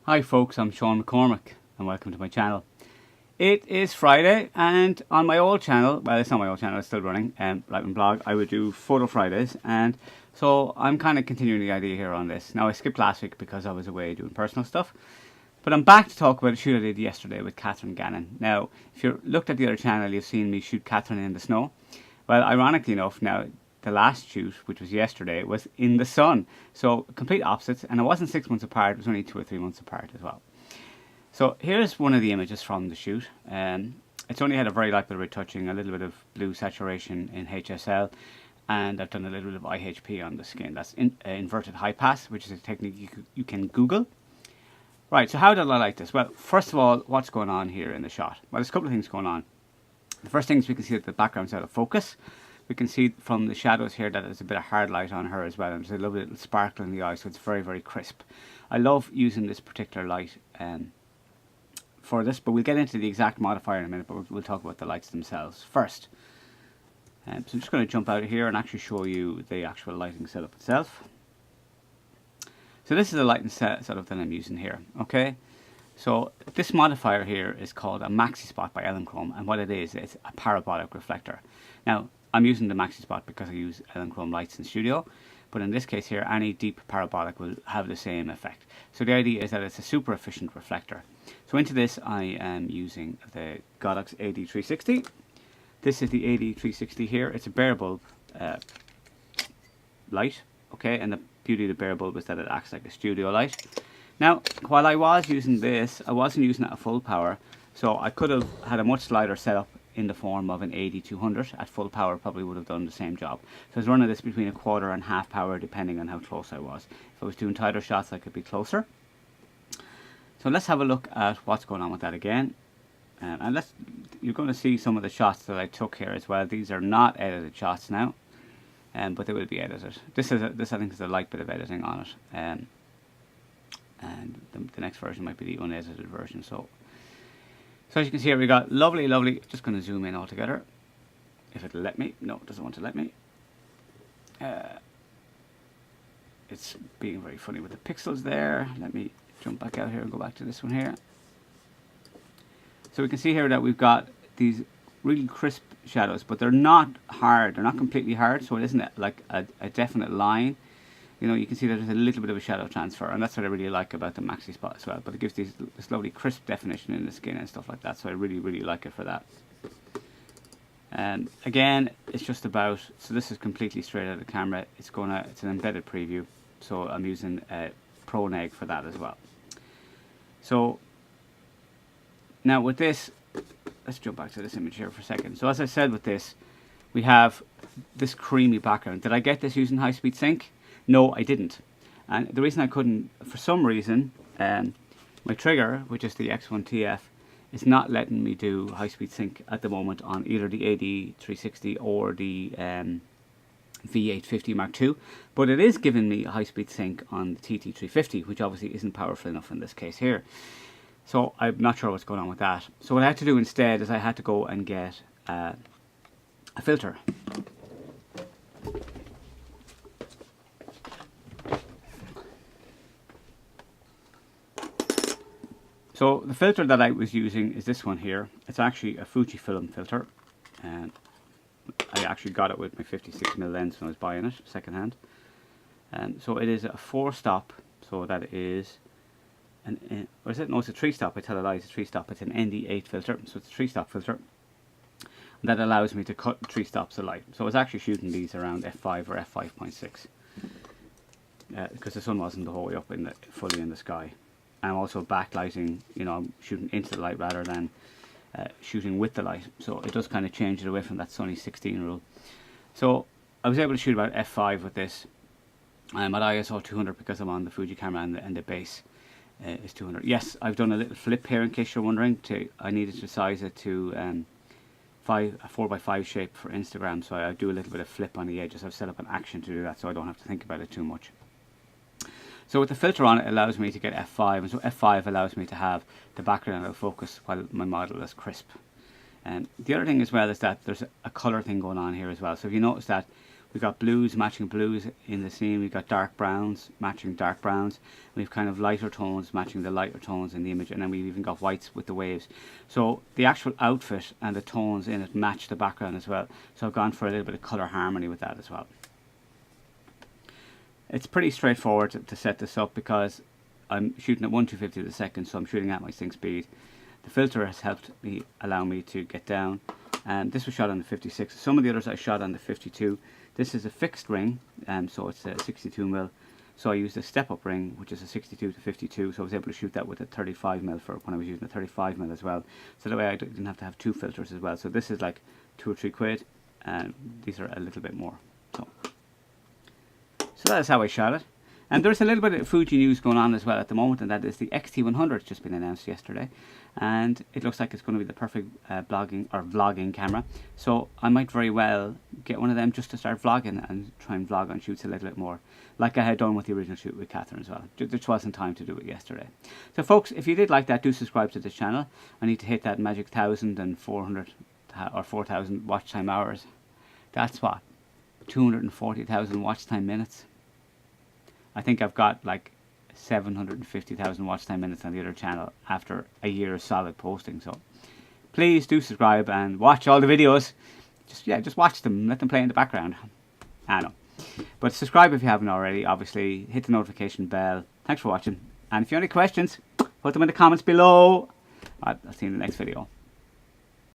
Hi folks, I'm Sean McCormick and welcome to my channel. It is Friday and on my old channel, well it's not my old channel, it's still running, Lightman Blog, I would do Photo Fridays, and so I'm kind of continuing the idea here on this. Now I skipped last week because I was away doing personal stuff, but I'm back to talk about a shoot I did yesterday with Catherine Gannon. Now if you looked at the other channel you've seen me shoot Catherine in the snow. Well, ironically enough, now the last shoot, which was yesterday, was in the sun. So complete opposites, and it wasn't 6 months apart, it was only 2 or 3 months apart as well. So here's one of the images from the shoot. It's only had a very light bit of retouching, a little bit of blue saturation in HSL, and I've done a little bit of IHP on the skin. That's inverted high pass, which is a technique you can Google. Right, so how did I like this? Well, first of all, what's going on here in the shot? Well, there's a couple of things going on. The first thing is we can see that the background's out of focus. We can see from the shadows here that there's a bit of hard light on her as well, and there's a little sparkle in the eye, so it's very, very crisp. I love using this particular light for this, but we'll get into the exact modifier in a minute, but we'll talk about the lights themselves first. So I'm just going to jump out of here and actually show you the actual lighting setup itself. So this is the lighting setup that I'm using here, okay? So this modifier here is called a Maxi Spot by Elinchrom, and what it is, it's a parabolic reflector. Now, I'm using the Maxi Spot because I use Elinchrom lights in studio, but in this case here, any deep parabolic will have the same effect. So the idea is that it's a super efficient reflector. So into this, I am using the Godox AD360. This is the AD360 here. It's a bare bulb light, okay, and the beauty of the bare bulb is that it acts like a studio light. Now, while I was using this, I wasn't using it at full power, so I could have had a much slighter setup in the form of an AD200. At full power probably would have done the same job. So I was running this between a quarter and half power depending on how close I was. If I was doing tighter shots I could be closer. So let's have a look at what's going on with that again. And you're going to see some of the shots that I took here as well. These are not edited shots now, but they will be edited. This I think is a light bit of editing on it. And the next version might be the unedited version. So as you can see here, we got lovely, just going to zoom in all together, if it'll let me. No, it doesn't want to let me. It's being very funny with the pixels there. Let me jump back out here and go back to this one here. So we can see here that we've got these really crisp shadows, but they're not hard. They're not completely hard, so it isn't like a definite line. You know, you can see that there's a little bit of a shadow transfer, and that's what I really like about the Maxi Spot as well. But it gives this lovely crisp definition in the skin and stuff like that, so I really, really like it for that. And again, it's just about, so this is completely straight out of the camera. It's an embedded preview, so I'm using Pro Neg for that as well. So now with this, let's jump back to this image here for a second. So as I said with this, we have this creamy background. Did I get this using high speed sync? No, I didn't. And the reason I couldn't, for some reason, my trigger, which is the X1TF, is not letting me do high-speed sync at the moment on either the AD360 or the V850 Mark II. But it is giving me high-speed sync on the TT350, which obviously isn't powerful enough in this case here. So I'm not sure what's going on with that. So what I had to do instead is I had to go and get a filter. So the filter that I was using is this one here. It's actually a Fujifilm filter, and I actually got it with my 56mm lens when I was buying it secondhand. So it is a 4-stop, so that is or is it? No, it's a 3-stop. I tell a lie, it's a 3-stop. It's an ND8 filter, so it's a 3-stop filter that allows me to cut 3 stops of light. So I was actually shooting these around f5 or f5.6 because the sun wasn't the whole way up fully in the sky. I'm also backlighting, you know, I'm shooting into the light rather than shooting with the light. So it does kind of change it away from that sunny 16 rule. So I was able to shoot about f5 with this. I'm at ISO 200 because I'm on the Fuji camera and the base is 200. Yes, I've done a little flip here in case you're wondering. I needed to size it to a 4x5 shape for Instagram. So I do a little bit of flip on the edges. I've set up an action to do that so I don't have to think about it too much. So with the filter on, it allows me to get f5, and so f5 allows me to have the background out of focus while my model is crisp. And the other thing as well is that there's a colour thing going on here as well. So if you notice that We've got blues matching blues in the scene. We've got dark browns matching dark browns. We've kind of lighter tones matching the lighter tones in the image, and then we've even got whites with the waves. So the actual outfit and the tones in it match the background as well. So I've gone for a little bit of colour harmony with that as well. It's pretty straightforward to set this up because I'm shooting at 1/250 of a second, so I'm shooting at my sync speed. The filter has helped me allow me to get down, and this was shot on the 56. Some of the others I shot on the 52. This is a fixed ring, so it's a 62mm. So I used a step-up ring, which is a 62 to 52. So I was able to shoot that with a 35mm for when I was using a 35mm as well. So that way I didn't have to have two filters as well. So this is like £2 or £3, and these are a little bit more. So that's how I shot it. And there's a little bit of Fuji news going on as well at the moment, and that is the X-T100 just been announced yesterday, and it looks like it's going to be the perfect vlogging camera. So I might very well get one of them just to start vlogging and try and vlog on shoots a little bit more, like I had done with the original shoot with Catherine as well. There just wasn't time to do it yesterday. So folks, if you did like that, do subscribe to this channel. I need to hit that magic 1,400 or 4,000 watch time hours. That's what, 240,000 watch time minutes. I think I've got like 750,000 watch time minutes on the other channel after a year of solid posting. So please do subscribe and watch all the videos. Just watch them, let them play in the background. I know. But subscribe if you haven't already, obviously. Hit the notification bell. Thanks for watching. And if you have any questions, put them in the comments below. I'll see you in the next video.